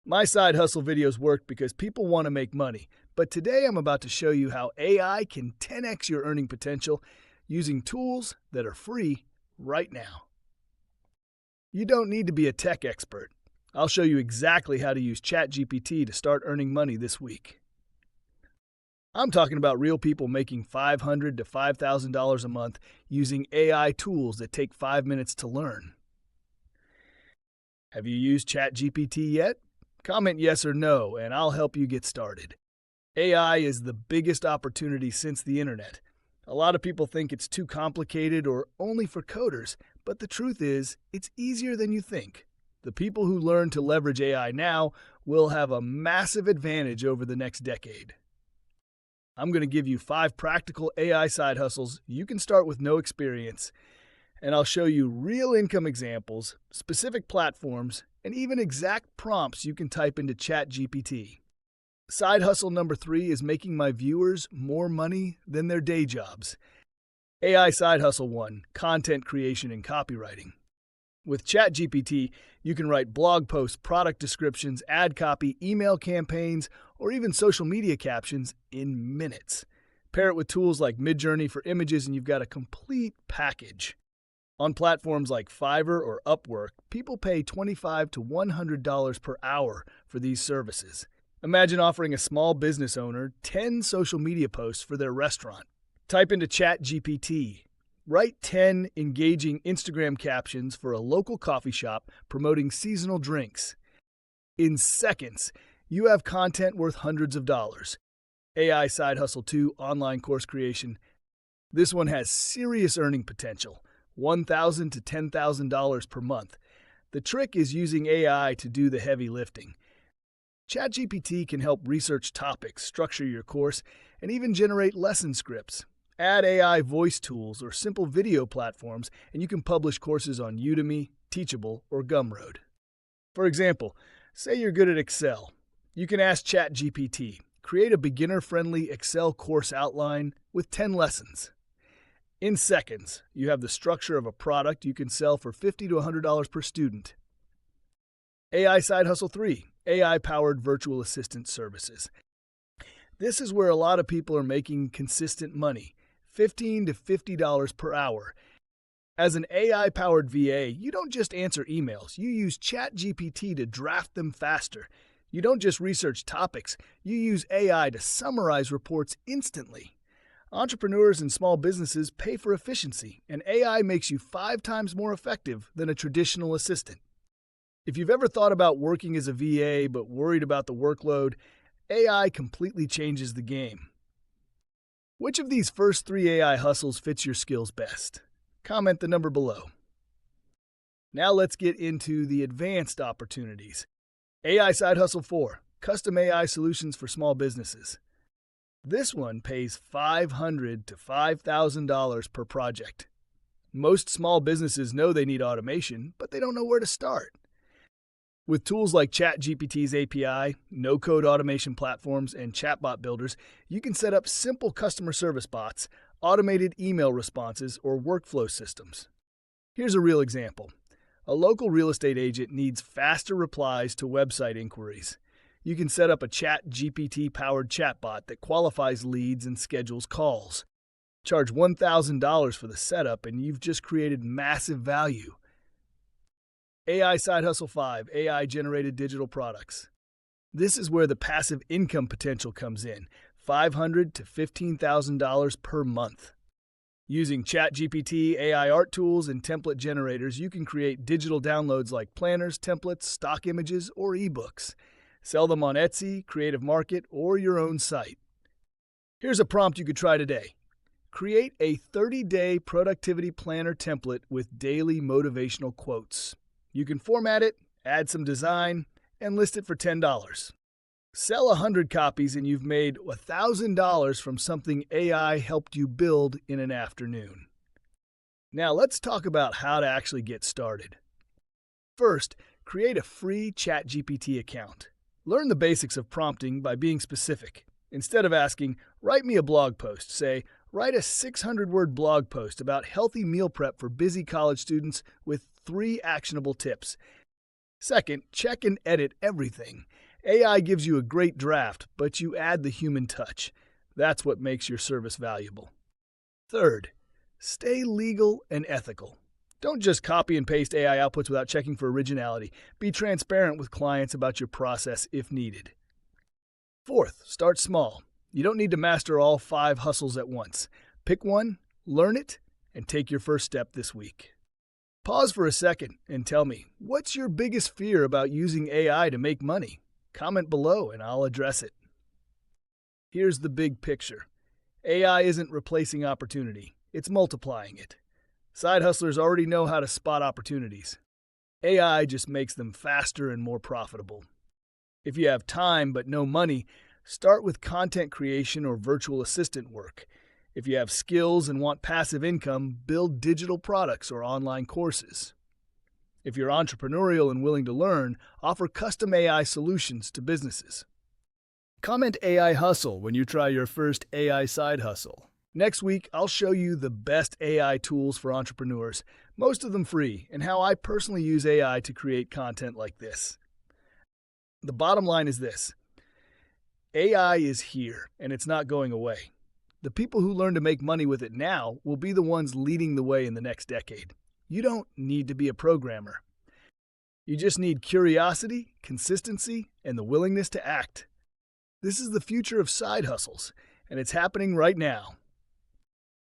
My side hustle videos work because people want to make money, but today I'm about to show you how AI can 10x your earning potential using tools that are free right now. You don't need to be a tech expert. I'll show you exactly how to use ChatGPT to start earning money this week. I'm talking about real people making $500 to $5,000 a month using AI tools that take 5 minutes to learn. Have you used ChatGPT yet? Comment yes or no, and I'll help you get started. AI is the biggest opportunity since the internet. A lot of people think it's too complicated or only for coders, but the truth is, it's easier than you think. The people who learn to leverage AI now will have a massive advantage over the next decade. I'm going to give you 5 practical AI side hustles you can start with no experience, and I'll show you real income examples, specific platforms, and even exact prompts you can type into ChatGPT. Side hustle number 3 is making my viewers more money than their day jobs. AI side hustle 1, content creation and copywriting. With ChatGPT, you can write blog posts, product descriptions, ad copy, email campaigns, or even social media captions in minutes. Pair it with tools like Midjourney for images and you've got a complete package. On platforms like Fiverr or Upwork, people pay $25 to $100 per hour for these services. Imagine offering a small business owner 10 social media posts for their restaurant. Type into ChatGPT. Write 10 engaging Instagram captions for a local coffee shop promoting seasonal drinks. In seconds, you have content worth hundreds of dollars. AI Side Hustle 2 online course creation. This one has serious earning potential, $1,000 to $10,000 per month. The trick is using AI to do the heavy lifting. ChatGPT can help research topics, structure your course, and even generate lesson scripts. Add AI voice tools or simple video platforms, and you can publish courses on Udemy, Teachable, or Gumroad. For example, say you're good at Excel. You can ask ChatGPT, create a beginner-friendly Excel course outline with 10 lessons. In seconds, you have the structure of a product you can sell for $50 to $100 per student. AI Side Hustle 3, AI-powered virtual assistant services. This is where a lot of people are making consistent money, $15 to $50 per hour. As an AI-powered VA, you don't just answer emails. You use ChatGPT to draft them faster. You don't just research topics. You use AI to summarize reports instantly. Entrepreneurs and small businesses pay for efficiency, and AI makes you 5 times more effective than a traditional assistant. If you've ever thought about working as a VA but worried about the workload, AI completely changes the game. Which of these first 3 AI hustles fits your skills best? Comment the number below. Now let's get into the advanced opportunities. AI Side Hustle 4, custom AI solutions for small businesses. This one pays $500 to $5,000 per project. Most small businesses know they need automation, but they don't know where to start. With tools like ChatGPT's API, no-code automation platforms, and chatbot builders, you can set up simple customer service bots, automated email responses, or workflow systems. Here's a real example. A local real estate agent needs faster replies to website inquiries. You can set up a ChatGPT-powered chatbot that qualifies leads and schedules calls. Charge $1,000 for the setup, and you've just created massive value. AI Side Hustle 5, AI-generated digital products. This is where the passive income potential comes in, $500 to $15,000 per month. Using ChatGPT, AI art tools, and template generators, you can create digital downloads like planners, templates, stock images, or ebooks. Sell them on Etsy, Creative Market, or your own site. Here's a prompt you could try today. Create a 30-day productivity planner template with daily motivational quotes. You can format it, add some design, and list it for $10. Sell 100 copies and you've made $1,000 from something AI helped you build in an afternoon. Now let's talk about how to actually get started. First, create a free ChatGPT account. Learn the basics of prompting by being specific. Instead of asking, write me a blog post, say, write a 600-word blog post about healthy meal prep for busy college students with 3 actionable tips. Second, check and edit everything. AI gives you a great draft, but you add the human touch. That's what makes your service valuable. Third, stay legal and ethical. Don't just copy and paste AI outputs without checking for originality. Be transparent with clients about your process if needed. Fourth, start small. You don't need to master all 5 hustles at once. Pick one, learn it, and take your first step this week. Pause for a second and tell me, what's your biggest fear about using AI to make money? Comment below and I'll address it. Here's the big picture. AI isn't replacing opportunity, it's multiplying it. Side hustlers already know how to spot opportunities. AI just makes them faster and more profitable. If you have time but no money, start with content creation or virtual assistant work. If you have skills and want passive income, build digital products or online courses. If you're entrepreneurial and willing to learn, offer custom AI solutions to businesses. Comment AI hustle when you try your first AI side hustle. Next week, I'll show you the best AI tools for entrepreneurs, most of them free, and how I personally use AI to create content like this. The bottom line is this: AI is here, and it's not going away. The people who learn to make money with it now will be the ones leading the way in the next decade. You don't need to be a programmer. You just need curiosity, consistency, and the willingness to act. This is the future of side hustles, and it's happening right now.